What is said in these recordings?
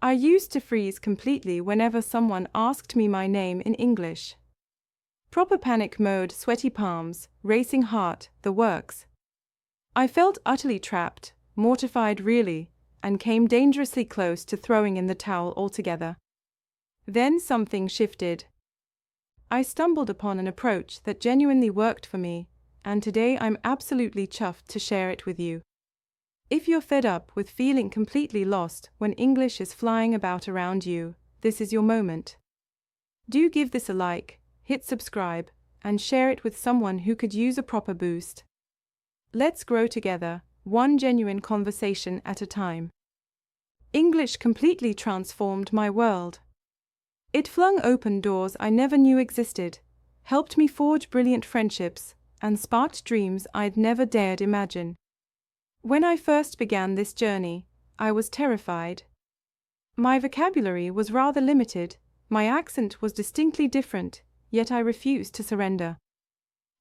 I used to freeze completely whenever someone asked me my name in English. Proper panic mode, sweaty palms, racing heart, the works. I felt utterly trapped, mortified really, and came dangerously close to throwing in the towel altogether. Then something shifted. I stumbled upon an approach that genuinely worked for me, and today I'm absolutely chuffed to share it with you. If you're fed up with feeling completely lost when English is flying about around you, this is your moment. Do give this a like, hit subscribe, and share it with someone who could use a proper boost. Let's grow together, one genuine conversation at a time. English completely transformed my world. It flung open doors I never knew existed, helped me forge brilliant friendships, and sparked dreams I'd never dared imagine. When I first began this journey, I was terrified. My vocabulary was rather limited, my accent was distinctly different, yet I refused to surrender.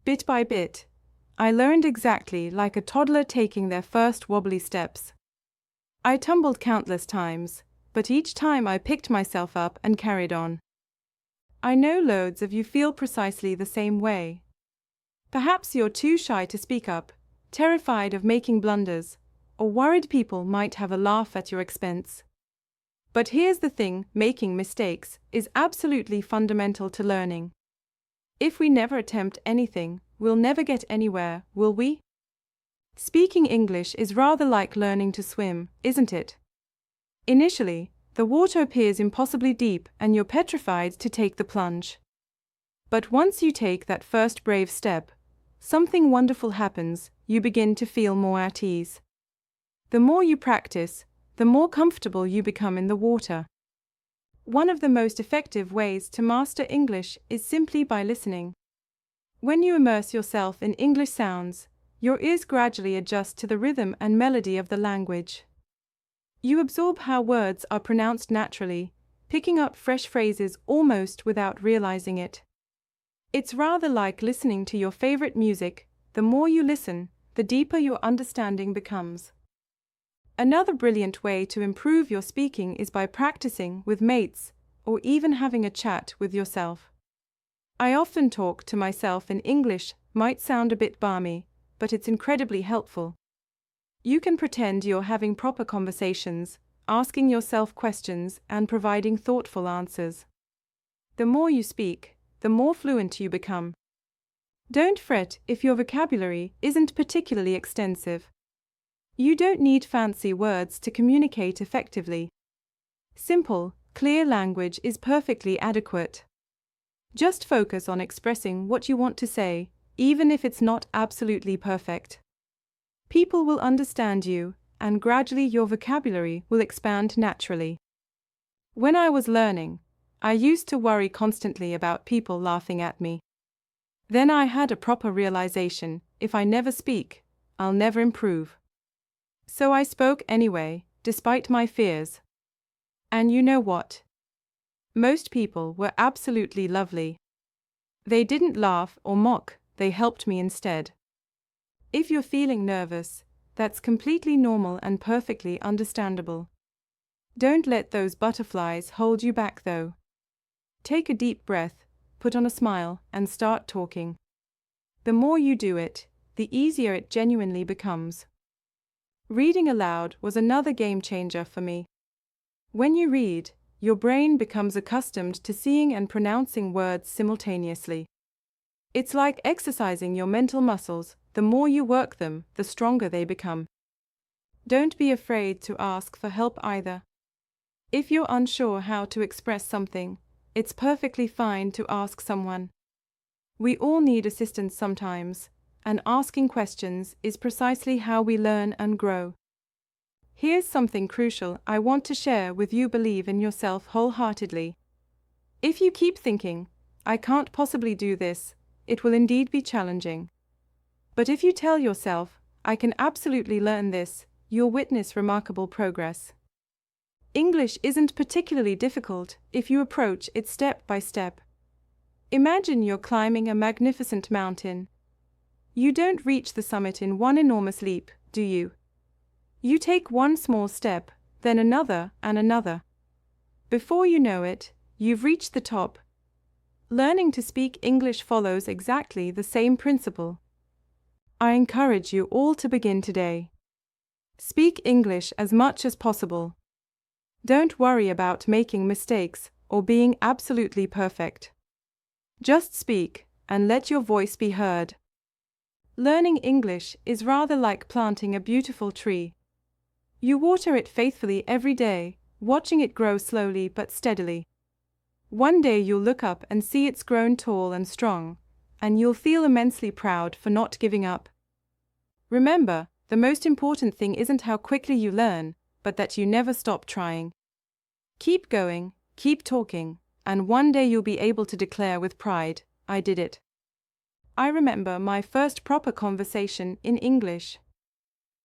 Bit by bit, I learned exactly like a toddler taking their first wobbly steps. I tumbled countless times, but each time I picked myself up and carried on. I know loads of you feel precisely the same way. Perhaps you're too shy to speak up, terrified of making blunders, or worried people might have a laugh at your expense. But here's the thing, making mistakes is absolutely fundamental to learning. If we never attempt anything, we'll never get anywhere, will we? Speaking English is rather like learning to swim, isn't it? Initially, the water appears impossibly deep and you're petrified to take the plunge. But once you take that first brave step, something wonderful happens, you begin to feel more at ease. The more you practice, the more comfortable you become in the water. One of the most effective ways to master English is simply by listening. When you immerse yourself in English sounds, your ears gradually adjust to the rhythm and melody of the language. You absorb how words are pronounced naturally, picking up fresh phrases almost without realizing it. It's rather like listening to your favorite music. The more you listen, the deeper your understanding becomes. Another brilliant way to improve your speaking is by practicing with mates, or even having a chat with yourself. I often talk to myself in English, might sound a bit balmy, but it's incredibly helpful. You can pretend you're having proper conversations, asking yourself questions and providing thoughtful answers. The more you speak, the more fluent you become. Don't fret if your vocabulary isn't particularly extensive. You don't need fancy words to communicate effectively. Simple, clear language is perfectly adequate. Just focus on expressing what you want to say, even if it's not absolutely perfect. People will understand you, and gradually your vocabulary will expand naturally. When I was learning, I used to worry constantly about people laughing at me. Then I had a proper realization, if I never speak, I'll never improve. So I spoke anyway, despite my fears. And you know what? Most people were absolutely lovely. They didn't laugh or mock, they helped me instead. If you're feeling nervous, that's completely normal and perfectly understandable. Don't let those butterflies hold you back though. Take a deep breath, put on a smile, and start talking. The more you do it, the easier it genuinely becomes. Reading aloud was another game changer for me. When you read, your brain becomes accustomed to seeing and pronouncing words simultaneously. It's like exercising your mental muscles. The more you work them, the stronger they become. Don't be afraid to ask for help either. If you're unsure how to express something, it's perfectly fine to ask someone. We all need assistance sometimes, and asking questions is precisely how we learn and grow. Here's something crucial I want to share with you: believe in yourself wholeheartedly. If you keep thinking, I can't possibly do this, it will indeed be challenging. But if you tell yourself, I can absolutely learn this, you'll witness remarkable progress. English isn't particularly difficult if you approach it step by step. Imagine you're climbing a magnificent mountain. You don't reach the summit in one enormous leap, do you? You take one small step, then another and another. Before you know it, you've reached the top. Learning to speak English follows exactly the same principle. I encourage you all to begin today. Speak English as much as possible. Don't worry about making mistakes or being absolutely perfect. Just speak and let your voice be heard. Learning English is rather like planting a beautiful tree. You water it faithfully every day, watching it grow slowly but steadily. One day you'll look up and see it's grown tall and strong, and you'll feel immensely proud for not giving up. Remember, the most important thing isn't how quickly you learn, but that you never stop trying. Keep going, keep talking, and one day you'll be able to declare with pride, "I did it." I remember my first proper conversation in English.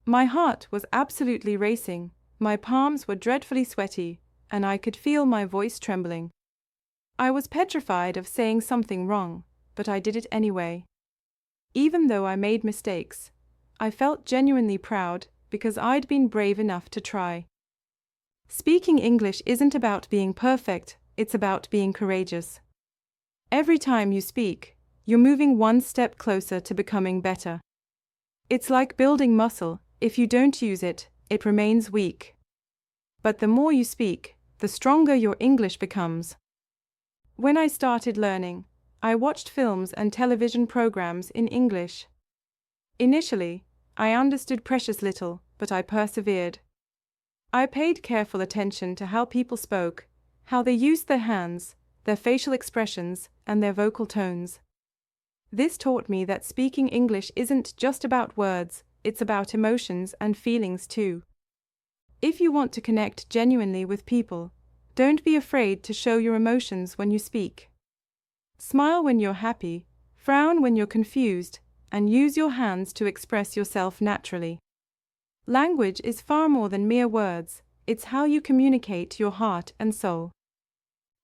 My heart was absolutely racing, my palms were dreadfully sweaty, and I could feel my voice trembling. I was petrified of saying something wrong, but I did it anyway. Even though I made mistakes, I felt genuinely proud because I'd been brave enough to try. Speaking English isn't about being perfect, it's about being courageous. Every time you speak, you're moving one step closer to becoming better. It's like building muscle. If you don't use it, it remains weak. But the more you speak, the stronger your English becomes. When I started learning, I watched films and television programs in English. Initially, I understood precious little, but I persevered. I paid careful attention to how people spoke, how they used their hands, their facial expressions, and their vocal tones. This taught me that speaking English isn't just about words, it's about emotions and feelings too. If you want to connect genuinely with people, don't be afraid to show your emotions when you speak. Smile when you're happy, frown when you're confused, and use your hands to express yourself naturally. Language is far more than mere words, it's how you communicate your heart and soul.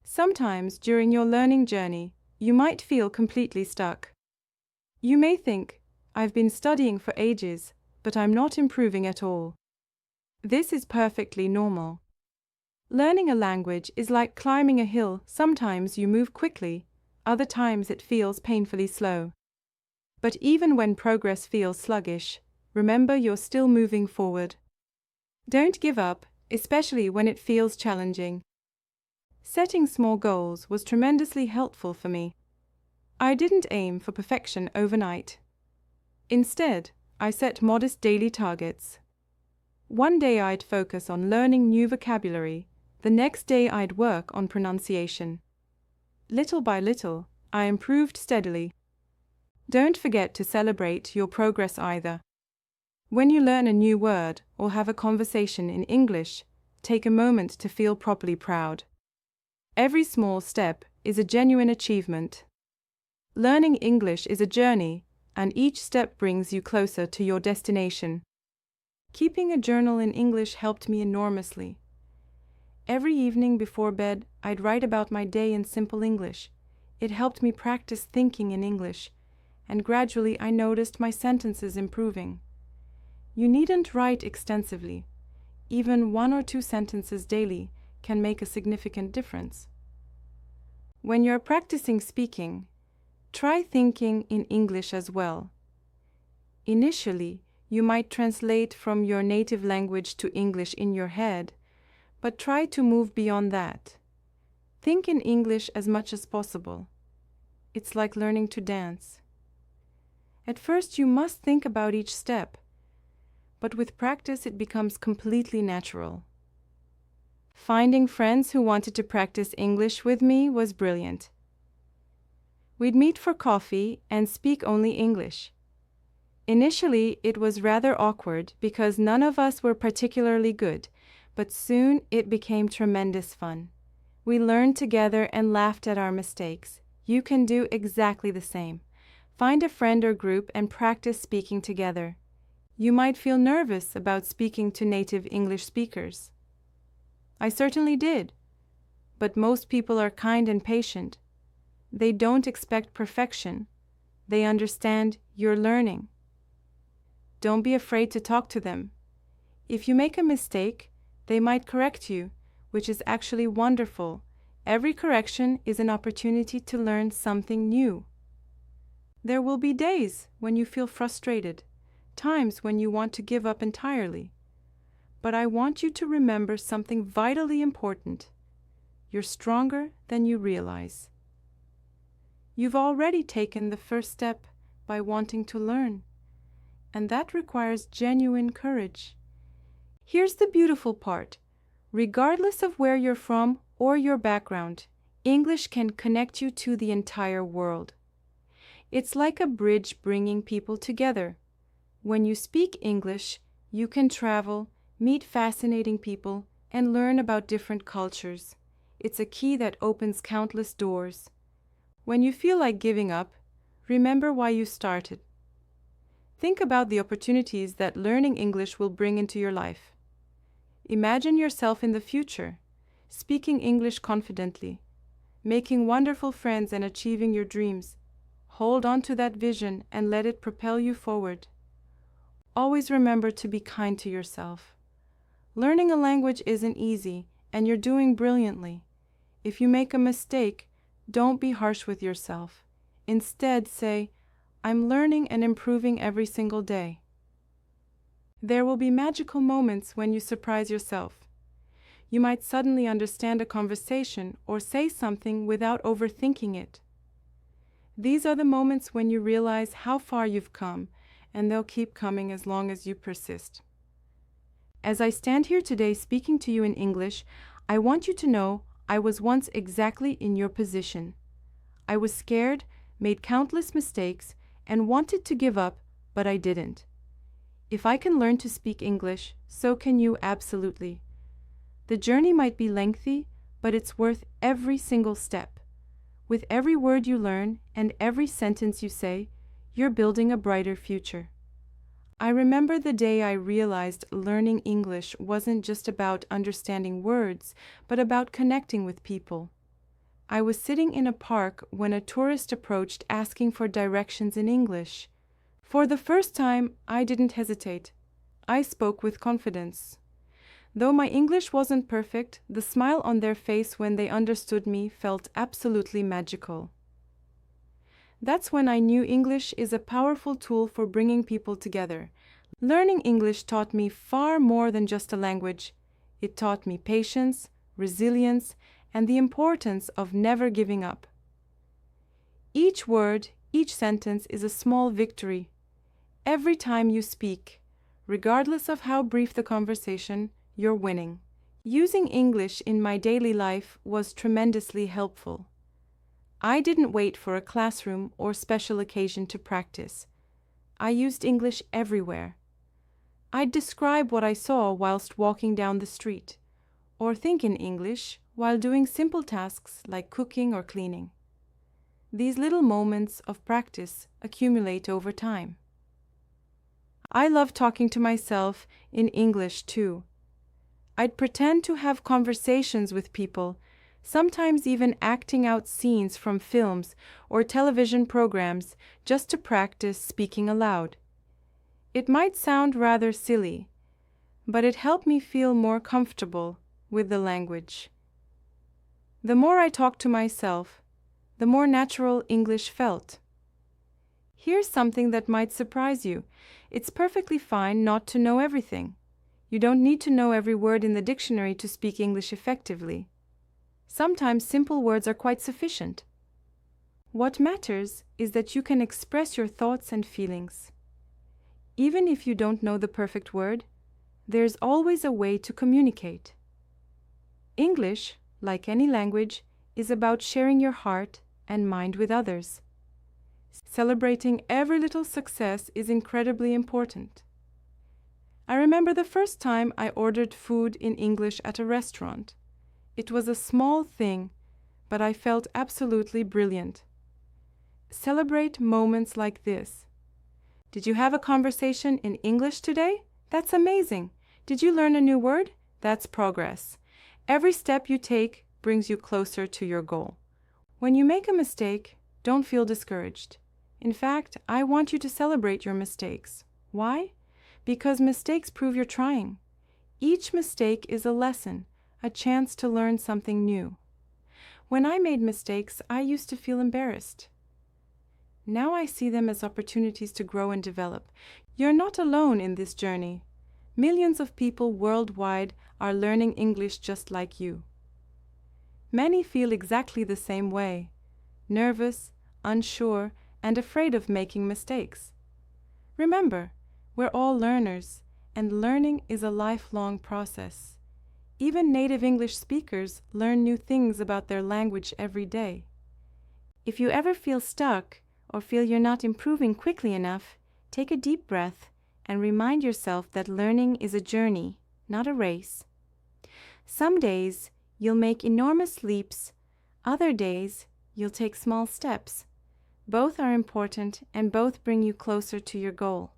Sometimes during your learning journey, you might feel completely stuck. You may think, "I've been studying for ages, but I'm not improving at all." This is perfectly normal. Learning a language is like climbing a hill. Sometimes you move quickly, other times it feels painfully slow. But even when progress feels sluggish, remember you're still moving forward. Don't give up, especially when it feels challenging. Setting small goals was tremendously helpful for me. I didn't aim for perfection overnight. Instead, I set modest daily targets. One day I'd focus on learning new vocabulary, the next day I'd work on pronunciation. Little by little, I improved steadily. Don't forget to celebrate your progress either. When you learn a new word or have a conversation in English, take a moment to feel properly proud. Every small step is a genuine achievement. Learning English is a journey, and each step brings you closer to your destination. Keeping a journal in English helped me enormously. Every evening before bed, I'd write about my day in simple English. It helped me practice thinking in English, and gradually I noticed my sentences improving. You needn't write extensively. Even 1 or 2 sentences daily can make a significant difference. When you're practicing speaking, try thinking in English as well. Initially, you might translate from your native language to English in your head, but try to move beyond that. Think in English as much as possible. It's like learning to dance. At first, you must think about each step, but with practice it becomes completely natural. Finding friends who wanted to practice English with me was brilliant. We'd meet for coffee and speak only English. Initially, it was rather awkward because none of us were particularly good, but soon it became tremendous fun. We learned together and laughed at our mistakes. You can do exactly the same. Find a friend or group and practice speaking together. You might feel nervous about speaking to native English speakers. I certainly did, but most people are kind and patient. They don't expect perfection. They understand you're learning. Don't be afraid to talk to them. If you make a mistake, they might correct you, which is actually wonderful. Every correction is an opportunity to learn something new. There will be days when you feel frustrated, times when you want to give up entirely. But I want you to remember something vitally important. You're stronger than you realize. You've already taken the first step by wanting to learn, and that requires genuine courage. Here's the beautiful part. Regardless of where you're from or your background, English can connect you to the entire world. It's like a bridge bringing people together. When you speak English, you can travel, meet fascinating people, and learn about different cultures. It's a key that opens countless doors. When you feel like giving up, remember why you started. Think about the opportunities that learning English will bring into your life. Imagine yourself in the future, speaking English confidently, making wonderful friends and achieving your dreams. Hold on to that vision and let it propel you forward. Always remember to be kind to yourself. Learning a language isn't easy, and you're doing brilliantly. If you make a mistake, don't be harsh with yourself. Instead, say, I'm learning and improving every single day. There will be magical moments when you surprise yourself. You might suddenly understand a conversation or say something without overthinking it. These are the moments when you realize how far you've come, and they'll keep coming as long as you persist. As I stand here today speaking to you in English, I want you to know I was once exactly in your position. I was scared, made countless mistakes, and wanted to give up, but I didn't. If I can learn to speak English, so can you absolutely. The journey might be lengthy, but it's worth every single step. With every word you learn and every sentence you say, you're building a brighter future. I remember the day I realized learning English wasn't just about understanding words, but about connecting with people. I was sitting in a park when a tourist approached asking for directions in English. For the first time, I didn't hesitate. I spoke with confidence. Though my English wasn't perfect, the smile on their face when they understood me felt absolutely magical. That's when I knew English is a powerful tool for bringing people together. Learning English taught me far more than just a language. It taught me patience, resilience, and the importance of never giving up. Each word, each sentence is a small victory. Every time you speak, regardless of how brief the conversation, you're winning. Using English in my daily life was tremendously helpful. I didn't wait for a classroom or special occasion to practice. I used English everywhere. I'd describe what I saw whilst walking down the street, or think in English while doing simple tasks like cooking or cleaning. These little moments of practice accumulate over time. I love talking to myself in English too. I'd pretend to have conversations with people, sometimes even acting out scenes from films or television programs just to practice speaking aloud. It might sound rather silly, but it helped me feel more comfortable with the language. The more I talked to myself, the more natural English felt. Here's something that might surprise you. It's perfectly fine not to know everything. You don't need to know every word in the dictionary to speak English effectively. Sometimes simple words are quite sufficient. What matters is that you can express your thoughts and feelings. Even if you don't know the perfect word, there's always a way to communicate. English, like any language, is about sharing your heart and mind with others. Celebrating every little success is incredibly important. I remember the first time I ordered food in English at a restaurant. It was a small thing, but I felt absolutely brilliant. Celebrate moments like this. Did you have a conversation in English today? That's amazing. Did you learn a new word? That's progress. Every step you take brings you closer to your goal. When you make a mistake, don't feel discouraged. In fact, I want you to celebrate your mistakes. Why? Because mistakes prove you're trying. Each mistake is a lesson, a chance to learn something new. When I made mistakes, I used to feel embarrassed. Now I see them as opportunities to grow and develop. You're not alone in this journey. Millions of people worldwide are learning English just like you. Many feel exactly the same way, nervous, unsure, and afraid of making mistakes. Remember, we're all learners, and learning is a lifelong process. Even native English speakers learn new things about their language every day. If you ever feel stuck or feel you're not improving quickly enough, take a deep breath and remind yourself that learning is a journey, not a race. Some days you'll make enormous leaps, other days you'll take small steps. Both are important and both bring you closer to your goal.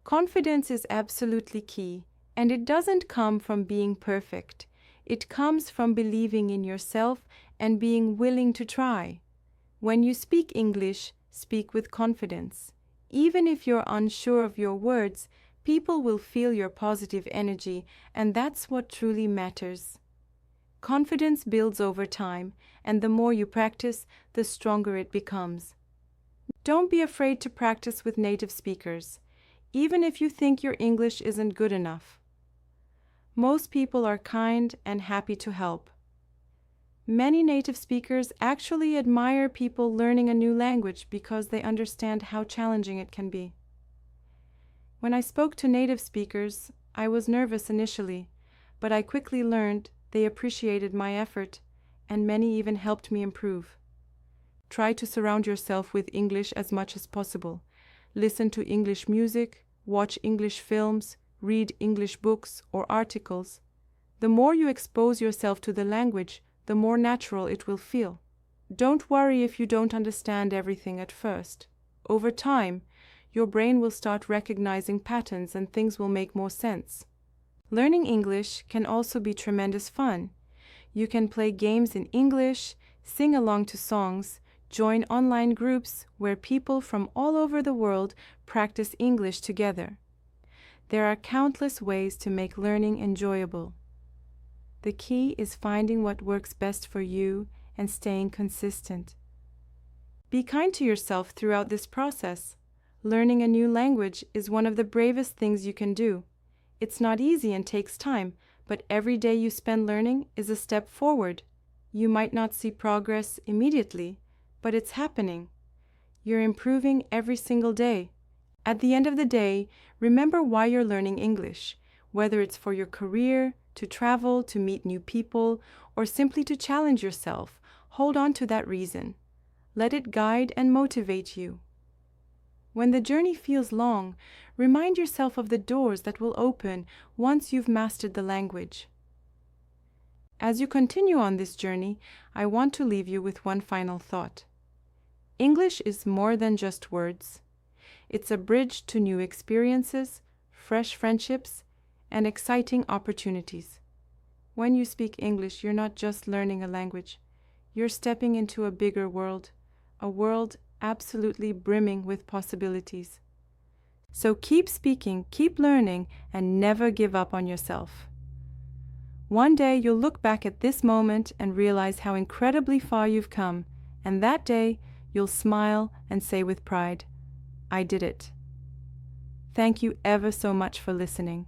Confidence is absolutely key, and it doesn't come from being perfect. It comes from believing in yourself and being willing to try. When you speak English, speak with confidence. Even if you're unsure of your words, people will feel your positive energy, and that's what truly matters. Confidence builds over time, and the more you practice, the stronger it becomes. Don't be afraid to practice with native speakers, even if you think your English isn't good enough. Most people are kind and happy to help. Many native speakers actually admire people learning a new language because they understand how challenging it can be. When I spoke to native speakers, I was nervous initially, but I quickly learned they appreciated my effort, and many even helped me improve. Try to surround yourself with English as much as possible. Listen to English music, watch English films, read English books or articles. The more you expose yourself to the language, the more natural it will feel. Don't worry if you don't understand everything at first. Over time, your brain will start recognizing patterns and things will make more sense. Learning English can also be tremendous fun. You can play games in English, sing along to songs, join online groups where people from all over the world practice English together. There are countless ways to make learning enjoyable. The key is finding what works best for you and staying consistent. Be kind to yourself throughout this process. Learning a new language is one of the bravest things you can do. It's not easy and takes time, but every day you spend learning is a step forward. You might not see progress immediately, but it's happening. You're improving every single day. At the end of the day, remember why you're learning English, whether it's for your career, to travel, to meet new people, or simply to challenge yourself. Hold on to that reason. Let it guide and motivate you. When the journey feels long, remind yourself of the doors that will open once you've mastered the language. As you continue on this journey, I want to leave you with one final thought. English is more than just words. It's a bridge to new experiences, fresh friendships, and exciting opportunities. When you speak English, you're not just learning a language. You're stepping into a bigger world, a world absolutely brimming with possibilities. So keep speaking, keep learning, and never give up on yourself. One day you'll look back at this moment and realize how incredibly far you've come, and that day you'll smile and say with pride, "I did it." Thank you ever so much for listening.